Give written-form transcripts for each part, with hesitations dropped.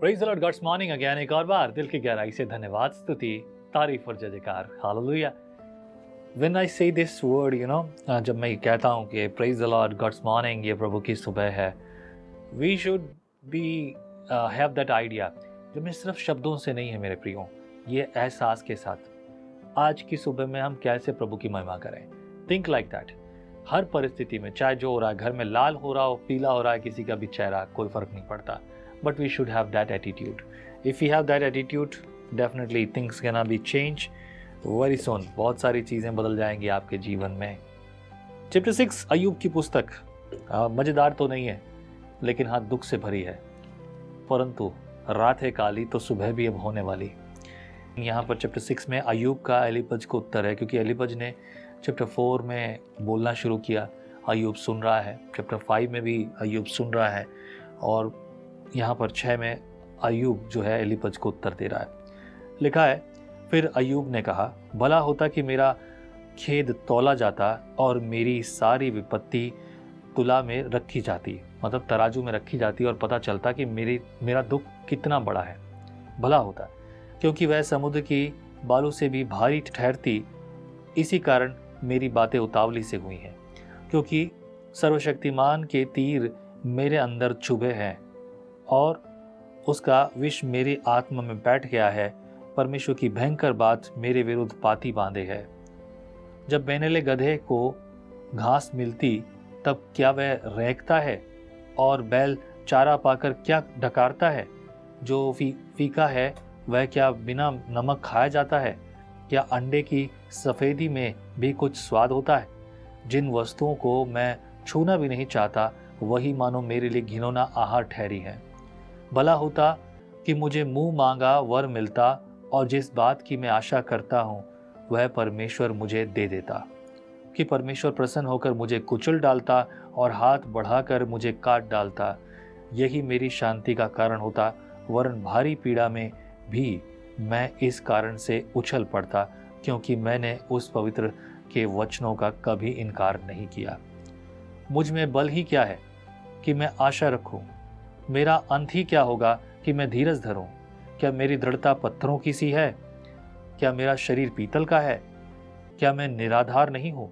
Praise the lord, God's morning again. एक और बार दिल की गहराई से धन्यवाद, स्तुति, तारीफ और जय जयकार। हालेलुया। व्हेन आई से दिस वर्ड, जब मैं कहता हूँ कि praise the lord, God's morning, ये प्रभु की सुबह है, we should be have that idea. जो मैं सिर्फ शब्दों से नहीं है मेरे प्रियो, ये एहसास के साथ आज की सुबह में हम कैसे प्रभु की महिमा करें। Think like that. हर परिस्थिति में, चाहे जो हो रहा है, घर में लाल हो रहा हो, पीला हो रहा है, किसी का भी चेहरा, कोई फर्क नहीं पड़ता, but we should have that attitude. If you have that attitude, definitely things can be change very soon. बहुत सारी चीजें बदल जाएंगी आपके जीवन में। चैप्टर 6 अय्यूब की पुस्तक मजेदार तो नहीं है, लेकिन हाँ दुख से भरी है। परंतु रात है काली तो सुबह भी अब होने वाली। यहाँ पर चैप्टर 6 में अय्यूब का एलीपज को उत्तर है, क्योंकि एलीपज ने चैप्टर 4 में बोलना शुरू किया, अय्यूब सुन रहा है। चैप्टर 5 में भी अय्यूब सुन रहा है, और यहाँ पर 6 में अय्यूब जो है एलीपज को उत्तर दे रहा है। लिखा है, फिर अय्यूब ने कहा, भला होता कि मेरा खेद तौला जाता और मेरी सारी विपत्ति तुला में रखी जाती, मतलब तराजू में रखी जाती, और पता चलता कि मेरा दुख कितना बड़ा है। भला होता, क्योंकि वह समुद्र की बालू से भी भारी ठहरती। इसी कारण मेरी बातें उतावली से हुई हैं, क्योंकि सर्वशक्तिमान के तीर मेरे अंदर चुभे हैं और उसका विष मेरी आत्मा में बैठ गया है। परमेश्वर की भयंकर बात मेरे विरुद्ध पाती बांधे है। जब बेनेले गधे को घास मिलती, तब क्या वह रेंकता है, और बैल चारा पाकर क्या डकारता है? जो फीका है वह क्या बिना नमक खाया जाता है? क्या अंडे की सफ़ेदी में भी कुछ स्वाद होता है? जिन वस्तुओं को मैं छूना भी नहीं चाहता, वही मानो मेरे लिए घिनौना आहार ठहरी है। भला होता कि मुझे मुंह मांगा वर मिलता, और जिस बात की मैं आशा करता हूँ वह परमेश्वर मुझे दे देता। कि परमेश्वर प्रसन्न होकर मुझे कुचल डालता और हाथ बढ़ाकर मुझे काट डालता। यही मेरी शांति का कारण होता, वरन भारी पीड़ा में भी मैं इस कारण से उछल पड़ता, क्योंकि मैंने उस पवित्र के वचनों का कभी इनकार नहीं किया। मुझ में बल ही क्या है कि मैं आशा रखूं? मेरा अंत ही क्या होगा कि मैं धीरज धरूं? क्या मेरी दृढ़ता पत्थरों की सी है? क्या मेरा शरीर पीतल का है? क्या मैं निराधार नहीं हूं?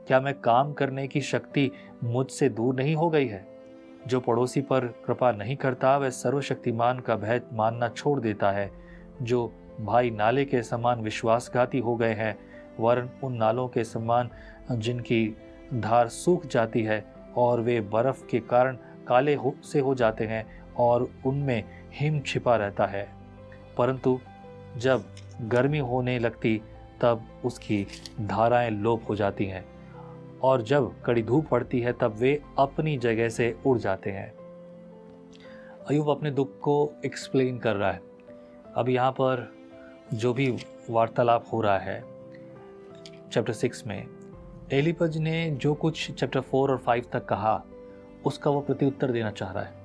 क्या मैं काम करने की शक्ति मुझसे दूर नहीं हो गई है? जो पड़ोसी पर कृपा नहीं करता, वह सर्वशक्तिमान का भय मानना छोड़ देता है। जो भाई नाले के समान विश्वासघाती हो गए हैं, वरन उन नालों के समान जिनकी धार सूख जाती है और वे बर्फ के कारण काले से हो जाते हैं, और उनमें हिम छिपा रहता है। परंतु जब गर्मी होने लगती, तब उसकी धाराएं लोप हो जाती हैं, और जब कड़ी धूप पड़ती है, तब वे अपनी जगह से उड़ जाते हैं। अय्यूब अपने दुख को एक्सप्लेन कर रहा है। अब यहाँ पर जो भी वार्तालाप हो रहा है चैप्टर 6 में, एलीपज ने जो कुछ चैप्टर 4 और 5 तक कहा, उसका वो प्रत्युत्तर देना चाह रहा है।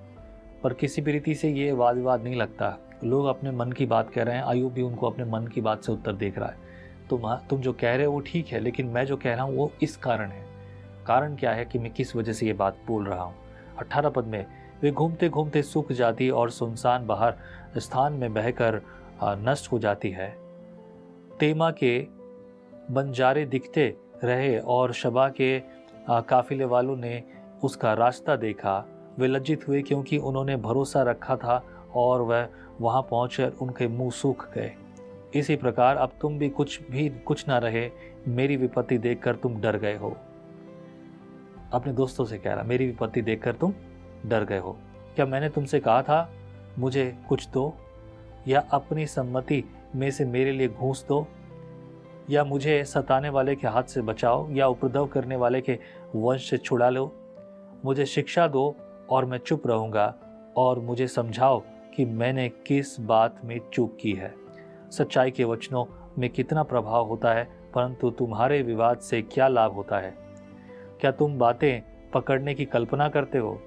पर किसी भी रीति से ये वाद विवाद नहीं लगता। लोग अपने मन की बात कह रहे हैं, अय्यूब भी उनको अपने मन की बात से उत्तर देख रहा है। तुम जो कह रहे हो वो ठीक है, लेकिन मैं जो कह रहा हूँ वो इस कारण है। कारण क्या है कि मैं किस वजह से ये बात बोल रहा हूँ। 18 पद में, वे घूमते घूमते सूख जाती और सुनसान बाहर स्थान में बहकर नष्ट हो जाती है। तेमा के बंजारे दिखते रहे और शबा के काफिले वालों ने उसका रास्ता देखा। वे लज्जित हुए, क्योंकि उन्होंने भरोसा रखा था, और वह वहां पहुंचकर उनके मुंह सूख गए। इसी प्रकार अब तुम भी कुछ ना रहे, मेरी विपत्ति देखकर तुम डर गए हो। अपने दोस्तों से कह रहा, मेरी विपत्ति देखकर तुम डर गए हो। क्या मैंने तुमसे कहा था मुझे कुछ दो, या अपनी सम्मति में से मेरे लिए घूस दो, या मुझे सताने वाले के हाथ से बचाओ, या उपद्रव करने वाले के वंश से छुड़ा लो? मुझे शिक्षा दो और मैं चुप रहूंगा, और मुझे समझाओ कि मैंने किस बात में चूक की है। सच्चाई के वचनों में कितना प्रभाव होता है, परंतु तुम्हारे विवाद से क्या लाभ होता है? क्या तुम बातें पकड़ने की कल्पना करते हो?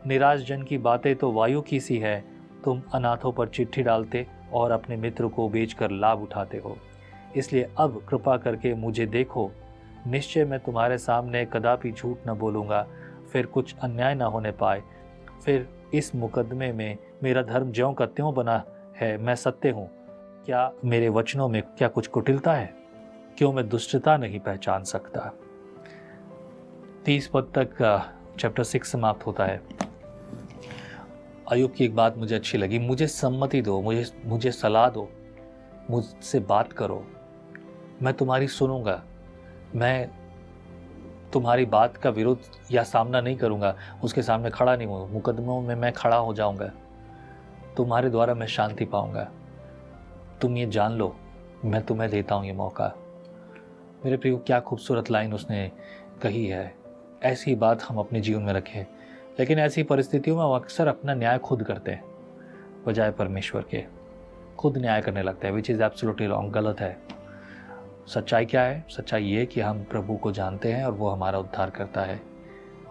निराश जन की बातें तो वायु की सी है। तुम अनाथों पर चिट्ठी डालते और अपने मित्र को बेचकर लाभ उठाते हो। इसलिए अब कृपा करके मुझे देखो। निश्चय मैं तुम्हारे सामने कदापि झूठ न बोलूँगा, फिर कुछ अन्याय न होने पाए। फिर इस मुकदमे में मेरा धर्म ज्यों का त्यों बना है, मैं सत्य हूँ। क्या मेरे वचनों में क्या कुछ कुटिलता है? क्यों मैं दुष्टता नहीं पहचान सकता? 30 पद तक चैप्टर 6 समाप्त होता है। अय्यूब की एक बात मुझे अच्छी लगी, मुझे सम्मति दो, मुझे सलाह दो, मुझसे बात करो, मैं तुम्हारी सुनूंगा, मैं तुम्हारी बात का विरोध या सामना नहीं करूंगा, उसके सामने खड़ा नहीं हूँ, मुकदमों में मैं खड़ा हो जाऊंगा, तुम्हारे द्वारा मैं शांति पाऊंगा। तुम ये जान लो, मैं तुम्हें देता हूँ ये मौका। मेरे प्रियो, क्या खूबसूरत लाइन उसने कही है। ऐसी बात हम अपने जीवन में रखें, लेकिन ऐसी परिस्थितियों में हम अक्सर अपना न्याय खुद करते हैं बजाय परमेश्वर के। खुद न्याय करने लगते हैं, विच इज़ एब्सोल्युटली रॉन्ग, गलत है। सच्चाई क्या है? सच्चाई ये कि हम प्रभु को जानते हैं और वो हमारा उद्धार करता है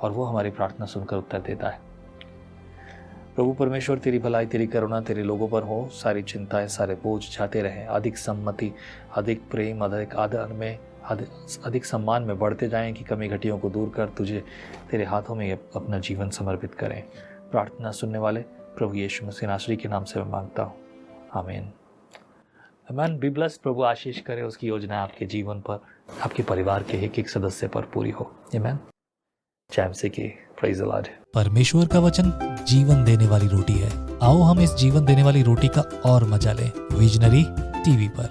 और वो हमारी प्रार्थना सुनकर उत्तर देता है। प्रभु परमेश्वर, तेरी भलाई, तेरी करुणा तेरे लोगों पर हो। सारी चिंताएं, सारे बोझ जाते रहें। अधिक सम्मति, अधिक प्रेम, अधिक आदर में, अधिक सम्मान में बढ़ते जाएं कि कमी घटियों को दूर कर तुझे तेरे हाथों में अपना जीवन समर्पित करें। प्रार्थना सुनने वाले प्रभु यीशु मसीह नासरी के नाम से मैं मांगता हूँ, आमीन। आमीन। Be blessed. प्रभु आशीष करे, उसकी योजना आपके जीवन पर, आपके परिवार के एक एक सदस्य पर पूरी हो। आमीन। जय मसीह की। Praise the Lord. परमेश्वर का वचन जीवन देने वाली रोटी है। आओ हम इस जीवन देने वाली रोटी का और मजा लें विजनरी टीवी पर।